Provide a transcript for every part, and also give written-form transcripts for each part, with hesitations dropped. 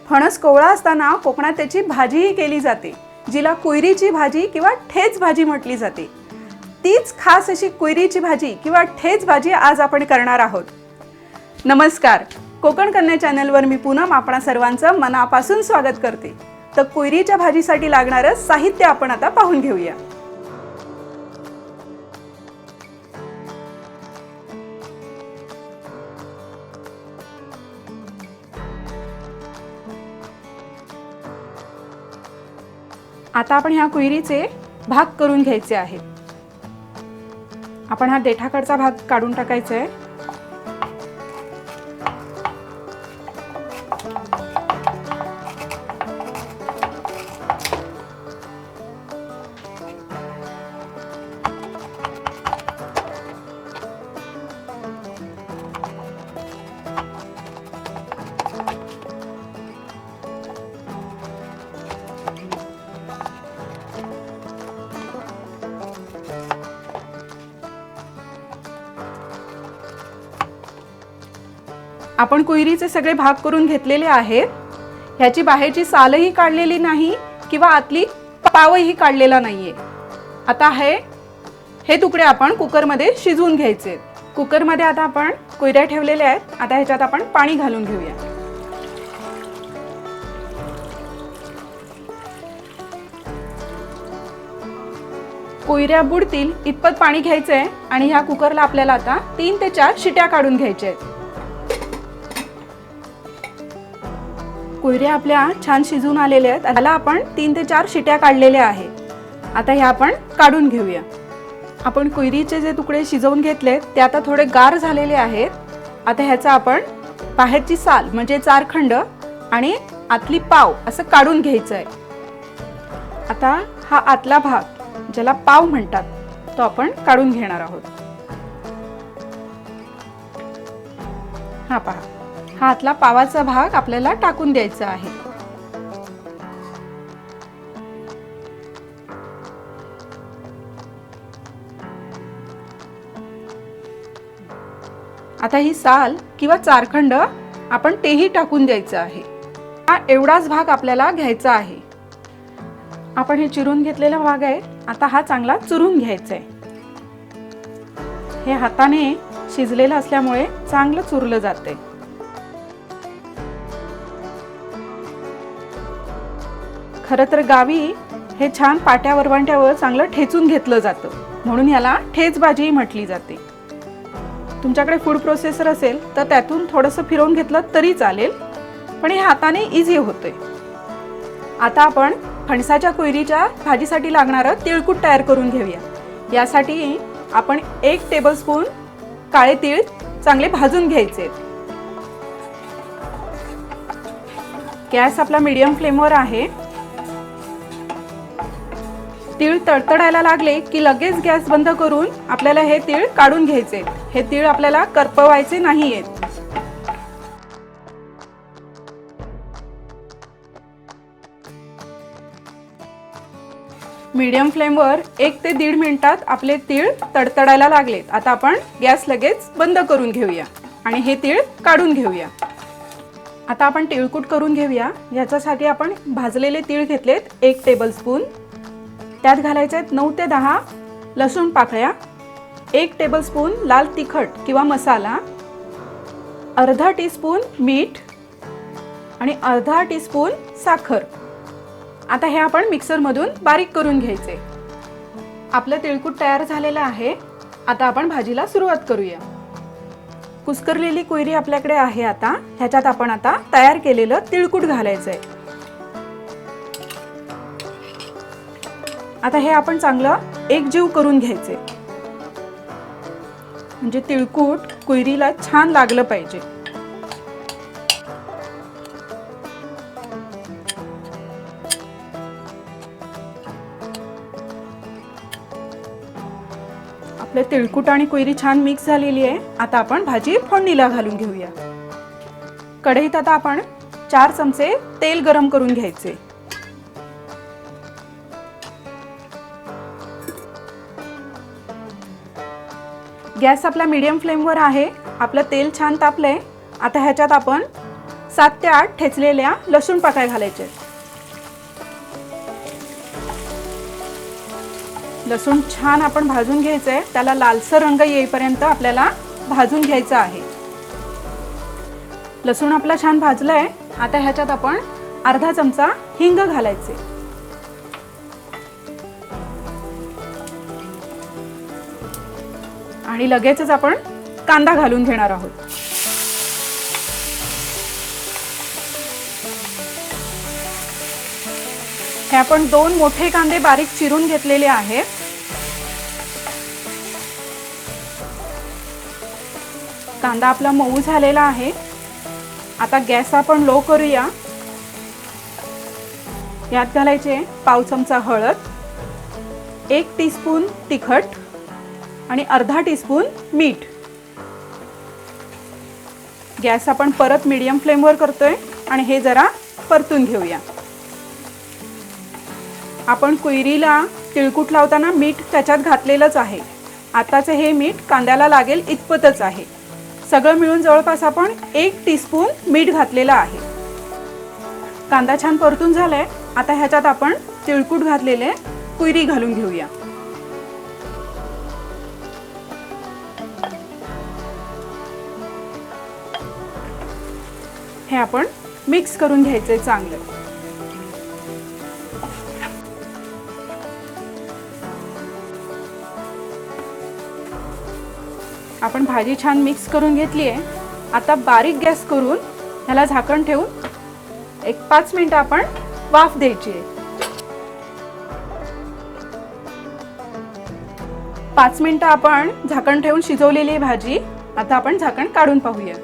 फणस कोवळा असताना कोकणात त्याची भाजीही केली जाते, जिला कुयरीची भाजी किंवा ठेच भाजी म्हटली जाते. तीच खास अशी कुयरीची भाजी किंवा ठेच भाजी आज आपण करणार आहोत. नमस्कार, कोकण कन्या चॅनलवर मी पूनम आपणा सर्वांचं मनापासून स्वागत करते. तर कुयरीच्या भाजीसाठी लागणारं साहित्य आपण आता पाहून घेऊया. आता आपण ह्या कुयरीचे भाग करून घ्यायचे आहेत. आपण हा देठाकडचा भाग काढून टाकायचा आहे. आपण कुयरीचे सगळे भाग करून घेतलेले आहेत. ह्याची बाहेरची सालही काढलेली नाही किंवा आतली पावही काढलेला नाहीये. आता हे तुकडे आपण कुकरमध्ये शिजवून घ्यायचे. कुकरमध्ये आता आपण कुयऱ्या ठेवलेल्या आहेत. आता ह्याच्यात आपण पाणी घालून घेऊया. कुयऱ्या बुडतील इतपत पाणी घ्यायचंय आणि ह्या कुकरला आपल्याला आता 3 ते 4 शिट्या काढून घ्यायच्या आहेत. कुयऱ्या आपल्या छान शिजून आलेल्या आहेत. याला आपण 3 ते 4 शिट्या काढलेल्या आहेत. आता ह्या आपण काढून घेऊया. आपण कुयरीचे जे तुकडे शिजवून घेतलेत ते आता थोडे गार झालेले आहेत. आता ह्याचा आपण बाहेरची साल म्हणजे चारखंड आणि आतली पाव असं काढून घ्यायचं आहे. आता हा आतला भाग ज्याला पाव म्हणतात तो आपण काढून घेणार आहोत. हा पहा, हा आतला पावाचा भाग आपल्याला टाकून द्यायचा आहे. आता ही साल किंवा चारखंड आपण तेही टाकून द्यायचं आहे. हा एवढाच भाग आपल्याला घ्यायचा आहे. आपण हे चिरून घेतलेला भाग आहे. आता हा चांगला चुरून घ्यायचा आहे. हे हाताने शिजलेलं असल्यामुळे चांगलं चुरलं जाते. खरं तर गावी हे छान पाट्या वरवंट्यावर चांगलं ठेचून घेतलं जातं, म्हणून याला ठेच भाजी म्हटली जाते. तुमच्याकडे फूड प्रोसेसर असेल तर त्यातून थोडंसं फिरवून घेतलं तरी चालेल, पण हे हाताने इझी होते. आता आपण फणसाच्या कुयरीच्या भाजीसाठी लागणारं तिळकूट तयार करून घेऊया. यासाठी आपण 1 टेबलस्पून काळे तीळ चांगले भाजून घ्यायचे. गॅस आपला मीडियम फ्लेमवर आहे. तीळ तडतडायला लागले की लगेच गॅस बंद करून आपल्याला हे तीळ काढून घ्यायचे. हे तीळ आपल्याला करपवायचे नाहीयेत. मीडियम फ्लेमवर 1 ते 1.5 मिनिटात आपले तीळ तडतडायला लागलेत. आता आपण गॅस लगेच बंद करून घेऊया आणि हे तीळ काढून घेऊया. आता आपण तिळकूट करून घेऊया. याच्यासाठी आपण भाजलेले तीळ घेतलेत 1 टेबलस्पून. त्यात घालायचे आहेत 9 ते 10 लसूण पाकळ्या, 1 टेबलस्पून लाल तिखट किंवा मसाला, अर्धा टीस्पून मीठ आणि अर्धा टीस्पून साखर. आता हे आपण मिक्सरमधून बारीक करून घ्यायचे. आपलं तिळकूट तयार झालेलं आहे. आता आपण भाजीला सुरुवात करूया. कुस्करलेली कुयरी आपल्याकडे आहे. आता ह्याच्यात आपण आता तयार केलेलं तिळकूट घालायचं आहे. आता हे आपण चांगलं एकजीव करून घ्यायचे, म्हणजे तिळकूट कुयरीला छान लागलं पाहिजे. आपले तिळकूट आणि कुयरी छान मिक्स झालेली आहे. आता आपण भाजी फोडणीला घालून घेऊया. कढईत आता आपण 4 चमचे तेल गरम करून घ्यायचे. गॅस आपला मीडियम फ्लेमवर आहे. आपलं तेल छान तापलंय. आता ह्याच्यात आपण 7 ते 8 ठेचलेल्या लसूण पाकळ्या घालायचे. लसूण छान आपण भाजून घ्यायचंय. त्याला लालसर रंग येईपर्यंत आपल्याला भाजून घ्यायचं आहे. लसूण आपला छान भाजलाय. आता ह्याच्यात आपण अर्धा चमचा हिंग घालायचे. आणि लगेचच आपण कांदा घालून घेणार आहोत. हे आपण 2 मोठे कांदे बारीक चिरून घेतलेले आहेत. कांदा आपला मऊ झालेला आहे. आता गॅस आपण लो करूया. यात घालायचे पाव चमचा हळद, 1 टीस्पून तिखट आणि अर्धा टीस्पून मीठ. गॅस आपण परत मीडियम फ्लेमवर करतोय आणि हे जरा परतून घेऊया. आपण कुयरीला तिळकुट लावताना मीठ त्याच्यात घातलेलंच आहे. आताचे हे मीठ कांद्याला लागेल इतपतच आहे. सगळं मिळून जवळपास आपण 1 टीस्पून मीठ घातलेलं आहे. कांदा छान परतून झालाय. आता ह्याच्यात आपण तिळकुट घातलेले कुयरी घालून घेऊया. हे आपण मिक्स करून घ्यायचे चांगलं. आपण भाजी छान मिक्स करून घेतली आहे. आता बारीक गॅस करून ह्याला झाकण ठेवून एक 5 मिनिटं आपण वाफ द्यायची आहे. 5 मिनिटं आपण झाकण ठेवून शिजवलेली भाजी. आता आपण झाकण काढून पाहूया.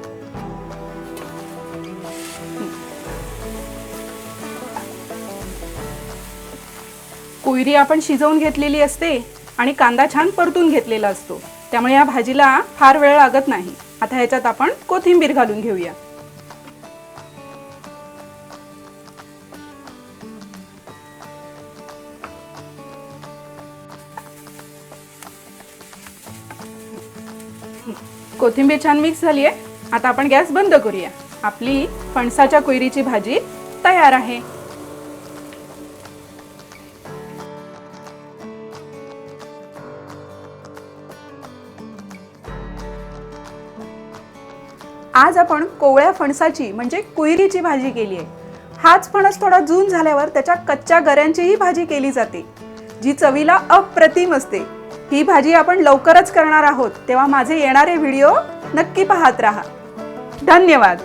कुयरी आपण शिजवून घेतलेली असते आणि कांदा छान परतून घेतलेला असतो. त्यामुळे या भाजीला फार वेळ लागत नाही. आता ह्याच्यात आपण कोथिंबीर घालून घेऊया. कोथिंबीर छान मिक्स झाली आहे. आता आपण गॅस बंद करूया. आपली फणसाच्या कुयरीची भाजी तयार आहे. आज आपण कोवळ्या फणसाची म्हणजे कुयरीची भाजी केली आहे. हाच फणस थोडा जून झाल्यावर त्याच्या कच्च्या गऱ्यांचीही भाजी केली जाते, जी चवीला अप्रतिम असते. ही भाजी आपण लवकरच करणार आहोत, तेव्हा माझे येणारे व्हिडिओ नक्की पाहत राहा. धन्यवाद.